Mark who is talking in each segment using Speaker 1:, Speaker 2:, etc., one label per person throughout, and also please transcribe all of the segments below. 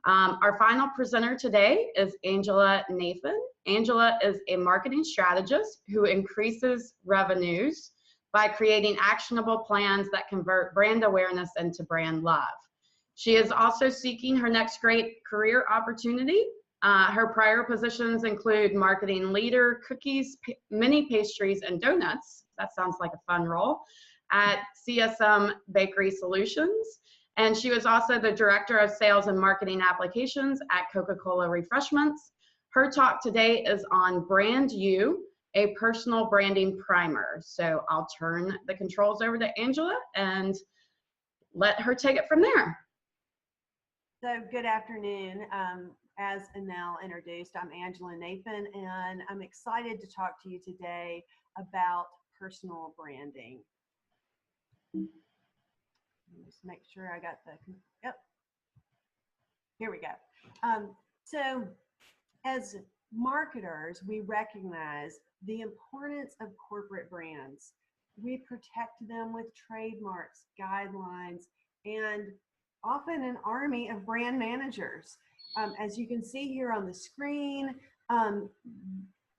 Speaker 1: Our final presenter today is Angela Naphin. Angela is a marketing strategist who increases revenues by creating actionable plans that convert brand awareness into brand love. She is also seeking her next great career opportunity. Her prior positions include marketing leader, cookies, mini pastries, and donuts. That sounds like a fun role at CSM Bakery Solutions. And she was also the Director of Sales and Marketing Applications at Coca-Cola Refreshments. Her talk today is on Brand You, a personal branding primer. So I'll turn the controls over to Angela and let her take it from there.
Speaker 2: So good afternoon. As Anel introduced, I'm Angela Naphin, and I'm excited to talk to you today about personal branding. Just make sure I got the, yep, here we go. So as marketers, we recognize the importance of corporate brands. We protect them with trademarks, guidelines, and often an army of brand managers. As you can see here on the screen,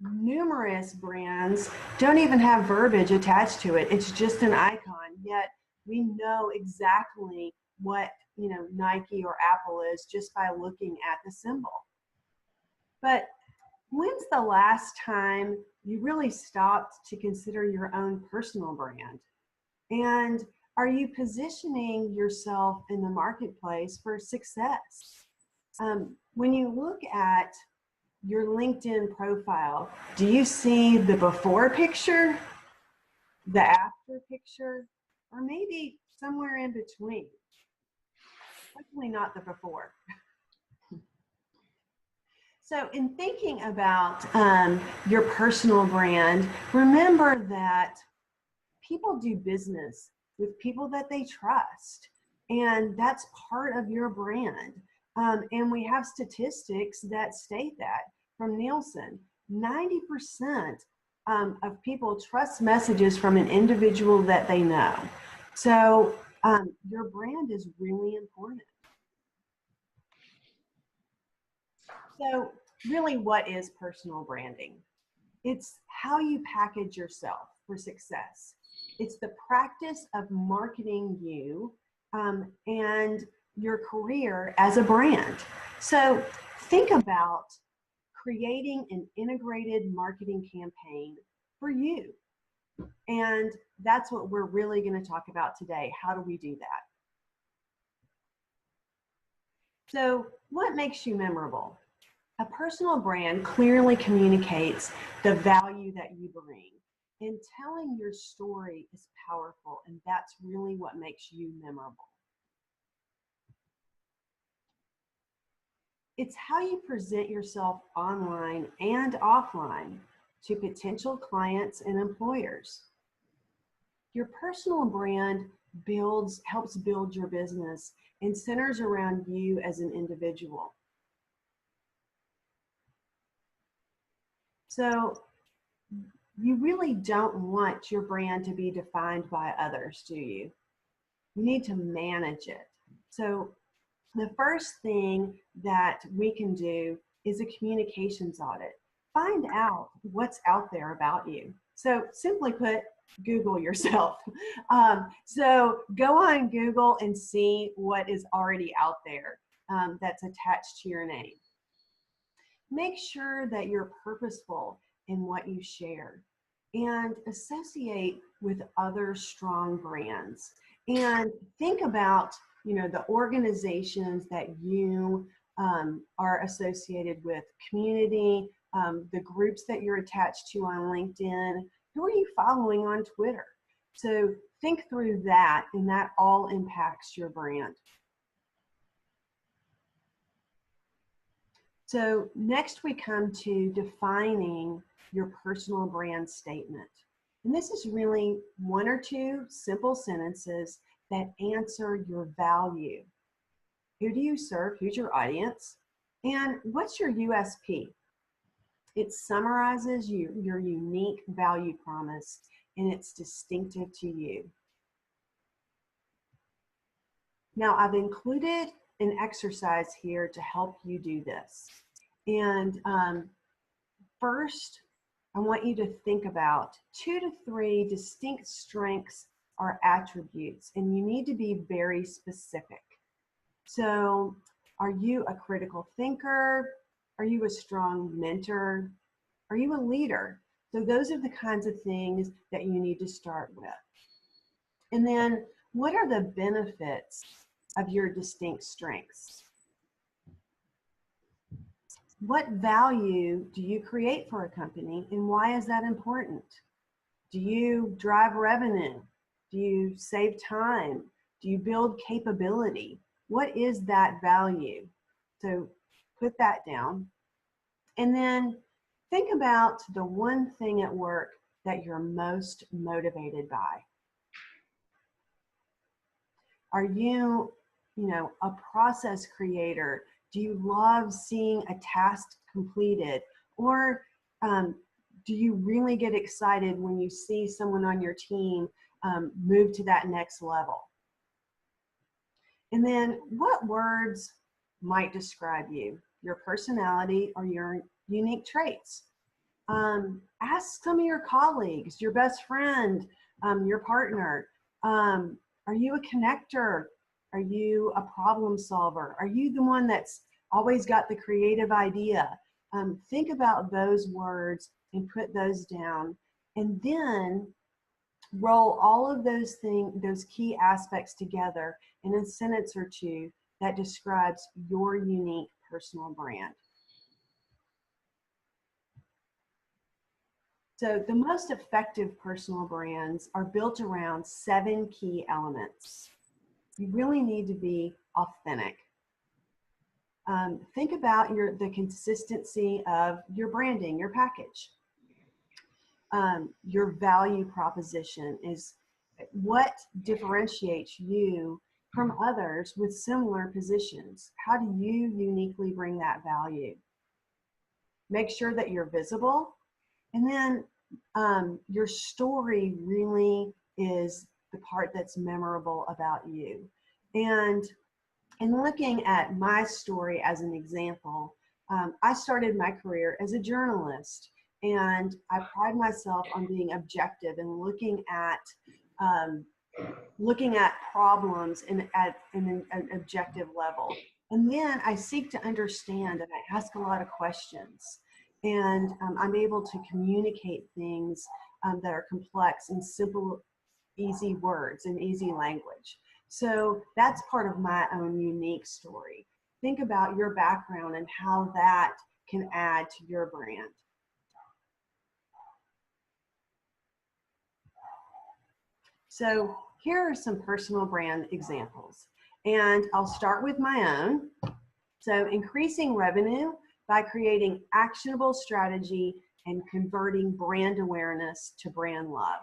Speaker 2: numerous brands don't even have verbiage attached to it. It's just an icon, yet we know exactly what, Nike or Apple is just by looking at the symbol. But when's the last time you really stopped to consider your own personal brand? And are you positioning yourself in the marketplace for success? When you look at your LinkedIn profile, do you see the before picture, the after picture, or maybe somewhere in between? Definitely not the before. So in thinking about your personal brand, remember that people do business with people that they trust, and that's part of your brand. And we have statistics that state that from Nielsen. 90% of people trust messages from an individual that they know. So your brand is really important. So really, what is personal branding? It's how you package yourself for success. It's the practice of marketing you and your career as a brand. So think about creating an integrated marketing campaign for you. And that's what we're really going to talk about today. How do we do that? So what makes you memorable? A personal brand clearly communicates the value that you bring. And telling your story is powerful, and that's really what makes you memorable. It's how you present yourself online and offline to potential clients and employers. Your personal brand helps build your business and centers around you as an individual. So you really don't want your brand to be defined by others, do you? You need to manage it. So the first thing that we can do is a communications audit. Find out what's out there about you. So simply put, Google yourself. So go on Google and see what is already out there that's attached to your name. Make sure that you're purposeful in what you share and associate with other strong brands. And think about the organizations that you are associated with, community, the groups that you're attached to on LinkedIn, who are you following on Twitter? So think through that, and that all impacts your brand. So next we come to defining your personal brand statement. And this is really one or two simple sentences that answer your value. Who do you serve? Who's your audience? And what's your USP? It summarizes your unique value promise, and it's distinctive to you. Now, I've included an exercise here to help you do this. And first, I want you to think about 2 to 3 distinct strengths or attributes, and you need to be very specific. So, are you a critical thinker? Are you a strong mentor? Are you a leader? So those are the kinds of things that you need to start with. And then, what are the benefits of your distinct strengths? What value do you create for a company, and why is that important? Do you drive revenue? Do you save time? Do you build capability? What is that value? So put that down. And then think about the one thing at work that you're most motivated by. Are you, a process creator? Do you love seeing a task completed? Or do you really get excited when you see someone on your team move to that next level? And then what words might describe you, your personality or your unique traits? Ask some of your colleagues, your best friend, your partner. Are you a connector? Are you a problem solver? Are you the one that's always got the creative idea? Think about those words and put those down. And then roll all of those things, those key aspects together in a sentence or two that describes your unique personal brand. So the most effective personal brands are built around 7 key elements. You really need to be authentic. Think about the consistency of your branding, your package. Your value proposition is what differentiates you from others with similar positions. How do you uniquely bring that value? Make sure that you're visible. And then your story really is the part that's memorable about you. And in looking at my story as an example, I started my career as a journalist, and I pride myself on being objective and looking at problems at an objective level. And then I seek to understand, and I ask a lot of questions. And I'm able to communicate things that are complex in simple, easy words and easy language. So that's part of my own unique story. Think about your background and how that can add to your brand. So here are some personal brand examples. And I'll start with my own. So increasing revenue by creating actionable strategy and converting brand awareness to brand love.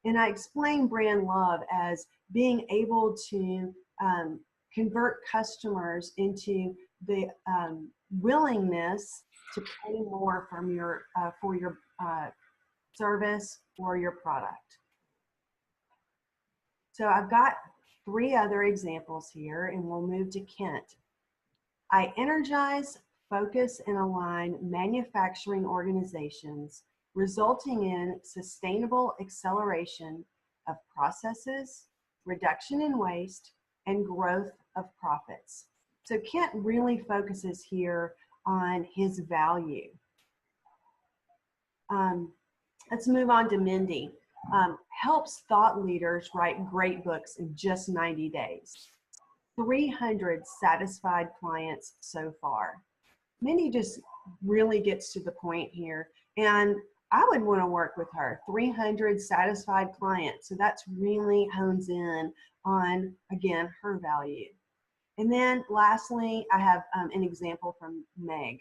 Speaker 2: And I explain brand love as being able to convert customers into the willingness to pay more from for your service or your product. So I've got 3 other examples here, and we'll move to Kent. I energize, focus, and align manufacturing organizations, resulting in sustainable acceleration of processes, reduction in waste, and growth of profits. So Kent really focuses here on his value. Let's move on to Mindy. Helps thought leaders write great books in just 90 days. 300 satisfied clients so far. Mindy just really gets to the point here, and I would want to work with her. 300 satisfied clients. So that's really hones in on, again, her value. And then lastly, I have an example from Meg.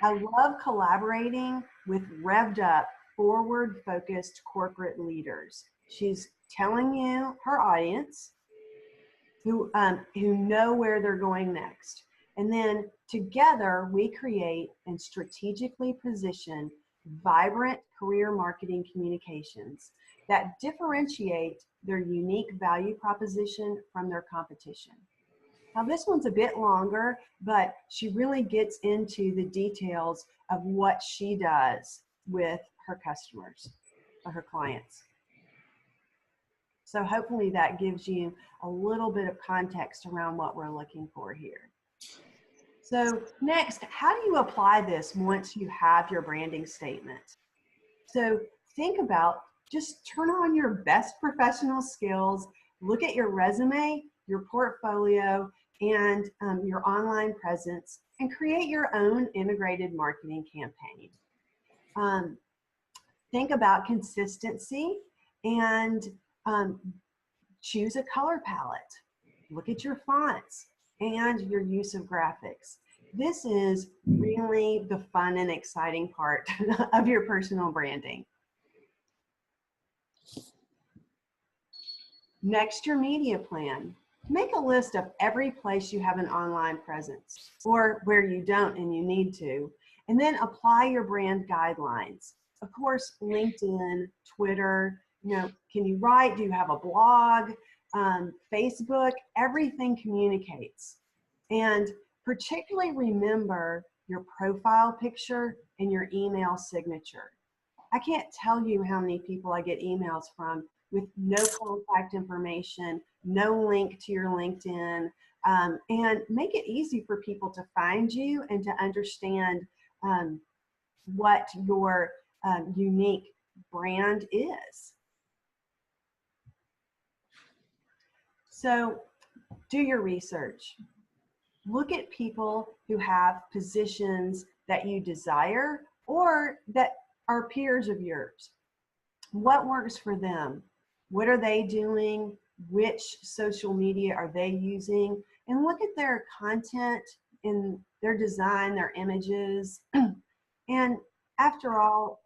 Speaker 2: I love collaborating with revved up, forward-focused corporate leaders. She's telling you her audience who know where they're going next. And then together we create and strategically position vibrant career marketing communications that differentiate their unique value proposition from their competition. Now this one's a bit longer, but she really gets into the details of what she does with her customers or her clients. So hopefully that gives you a little bit of context around what we're looking for here. So next, how do you apply this once you have your branding statement? So think about, just turn on your best professional skills, look at your resume, your portfolio, and your online presence, and create your own integrated marketing campaign. Think about consistency and choose a color palette. Look at your fonts and your use of graphics. This is really the fun and exciting part of your personal branding. Next, your media plan. Make a list of every place you have an online presence or where you don't and you need to, and then apply your brand guidelines. Of course, LinkedIn, Twitter, can you write? Do you have a blog? Facebook, everything communicates. And particularly remember your profile picture and your email signature. I can't tell you how many people I get emails from with no contact information, no link to your LinkedIn, and make it easy for people to find you and to understand what your unique brand is. So do your research. Look at people who have positions that you desire or that are peers of yours. What works for them? What are they doing? Which social media are they using? And look at their content and their design, their images. And after all,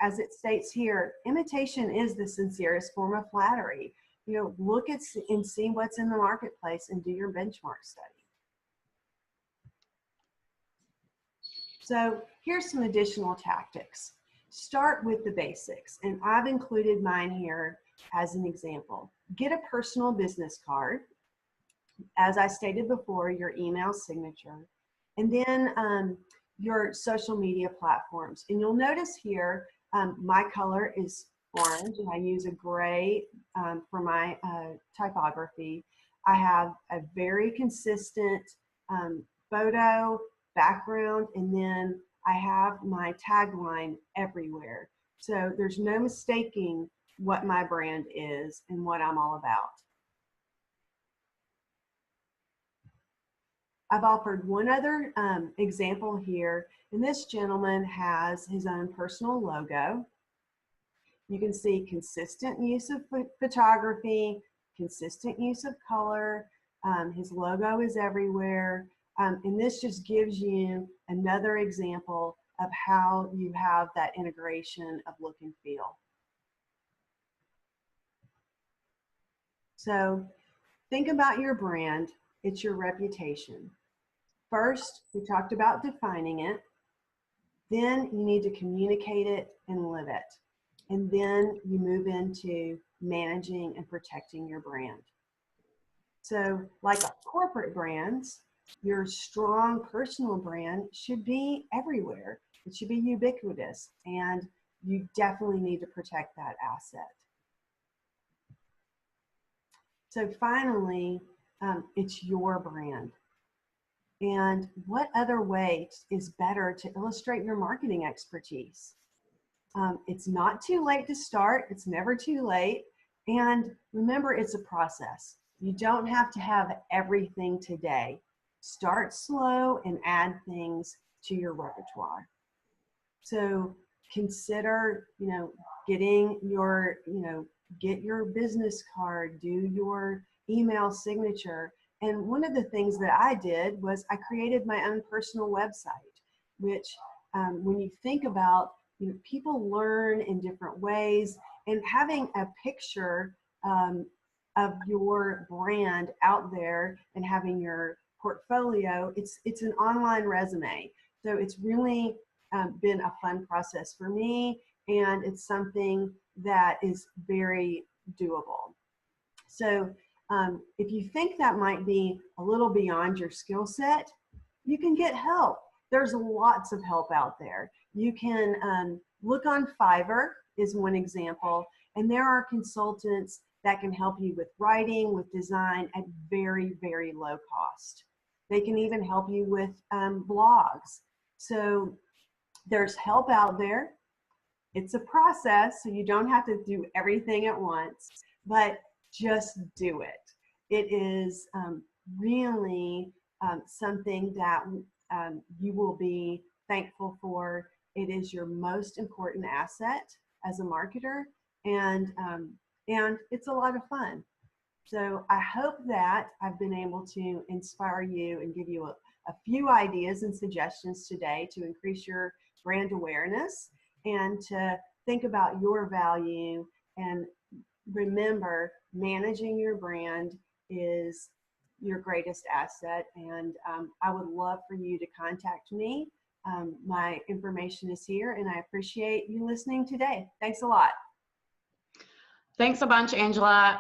Speaker 2: as it states here, imitation is the sincerest form of flattery. Look at and see what's in the marketplace and do your benchmark study. So here's some additional tactics. Start with the basics, and I've included mine here as an example. Get a personal business card. As I stated before, your email signature, and then your social media platforms. And you'll notice here, my color is orange, and I use a gray for my typography. I have a very consistent photo background, and then I have my tagline everywhere. So there's no mistaking what my brand is and what I'm all about. I've offered one other example here, and this gentleman has his own personal logo. You can see consistent use of photography, consistent use of color. His logo is everywhere. And this just gives you another example of how you have that integration of look and feel. So think about your brand. It's your reputation. First, we talked about defining it. Then you need to communicate it and live it. And then you move into managing and protecting your brand. So like corporate brands, your strong personal brand should be everywhere. It should be ubiquitous, and you definitely need to protect that asset. So finally, it's your brand. And what other way is better to illustrate your marketing expertise? It's not too late to start. It's never too late. And remember, it's a process. You don't have to have everything today. Start slow and add things to your repertoire. So consider, getting your, get your business card, do your email signature. And one of the things that I did was I created my own personal website, which when you think about, people learn in different ways, and having a picture of your brand out there and having your portfolio, it's an online resume. So it's really been a fun process for me, and it's something that is very doable. So If you think that might be a little beyond your skill set, you can get help. There's lots of help out there. You can look on Fiverr is one example, and there are consultants that can help you with writing, with design at very, very low cost. They can even help you with blogs. So there's help out there. It's a process, so you don't have to do everything at once, but just do it. It is really something that you will be thankful for. It is your most important asset as a marketer, and it's a lot of fun. So I hope that I've been able to inspire you and give you a few ideas and suggestions today to increase your brand awareness and to think about your value. And remember, managing your brand is your greatest asset. And I would love for you to contact me. My information is here, and I appreciate you listening today. Thanks a lot.
Speaker 1: Thanks a bunch, Angela.